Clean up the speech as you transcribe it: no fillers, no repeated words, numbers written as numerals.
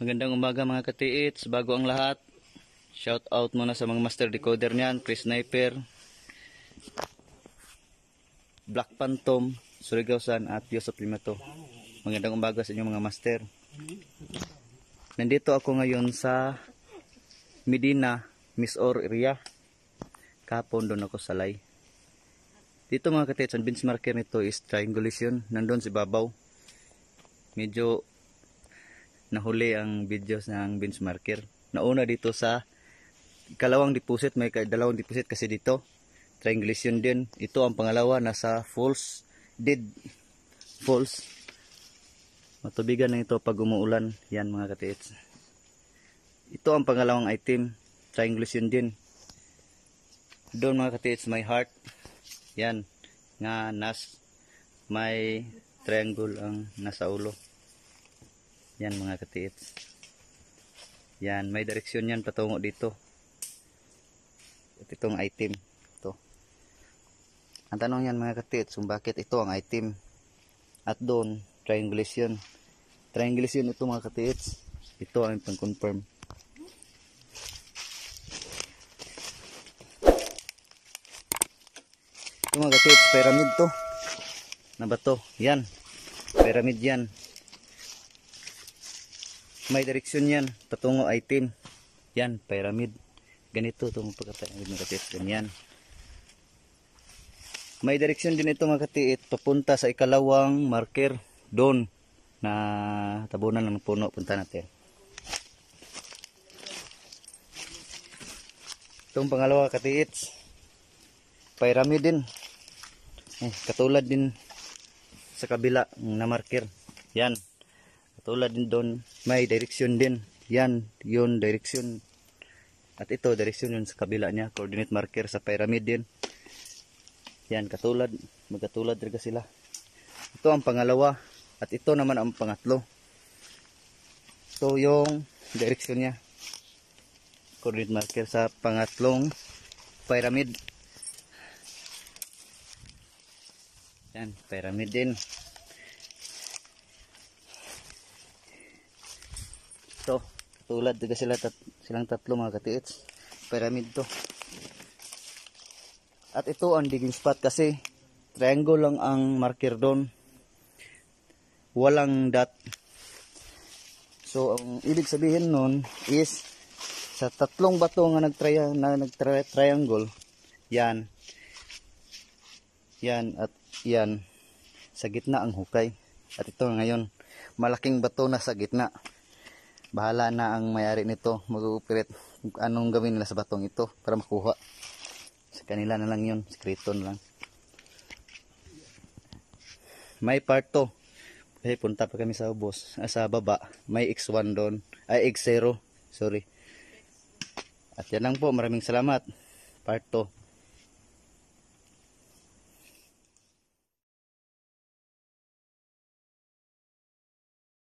Magandang umaga mga katiits. Bago ang lahat, shout out muna sa mga master decoder niyan, Chris Sniper, Black Phantom, Surigao-san at Yusuf Limato. Magandang umaga sa inyong mga master. Nandito ako ngayon sa Medina, Misor area. Kapon doon ako salay. Dito mga katiits, ang bench marker nito is triangulation. Nandun si babaw. Medyo nahuli ang videos ng bench marker. Nauna dito sa ikalawang deposit, may dalawang deposit kasi dito. Triangulation din. Ito ang pangalawa, nasa falls, dead falls. Matubigan na ito pag umuulan. Yan mga katiits. Ito ang pangalawang item, triangulation din. Doon mga katiits, may heart. Yan, nga may triangle ang nasa ulo. Yan mga katiits. Yan, may direksyon yan patungo dito. At itong item. Ito. Ang tanong yan mga katiits, kung bakit ito ang item. At doon, triangulation. Triangulation ito mga katiits. Ito ang pang-confirm. Ito mga katiits, pyramid to. Na ba to? Yan. Pyramid yan. May direksyon yan, patungo item. Yan, pyramid. Ganito itong pagka-pyramid mga katiits. Ganyan. May direksyon din ito mga katiits, papunta sa ikalawang marker. Doon, na tabunan ng puno. Punta natin. Itong pangalawa katiits, pyramid din. Katulad din sa kabila na marker. Yan. Katulad din doon, may direksyon din. Yan, yun direksyon. At ito, direksyon yun sa kabila niya. Coordinate marker sa pyramid din. Yan, katulad. Magkatulad talaga sila. Ito ang pangalawa. At ito naman ang pangatlo. Ito yung direksyon niya. Coordinate marker sa pangatlong pyramid. Yan, pyramid din. Ito, katulad talaga silang tatlo mga katiits. Pyramid to. At ito ang digging spot kasi triangle lang ang marker doon. Walang dot. So, ang ibig sabihin nun is sa tatlong bato nga nag-triangle, yan. Yan at yan. Sa gitna ang hukay. At ito ngayon, malaking bato na sa gitna. Bahala na ang may-ari nito mag-ooperate kung anong gawin nila sa batong ito para makuha. Sa kanila na lang yun, sekreto na lang. May part to. Kasi punta pa kami sa ubos, sa baba. May X1 doon, ay X0, sorry. At yan lang po, maraming salamat. Part 2.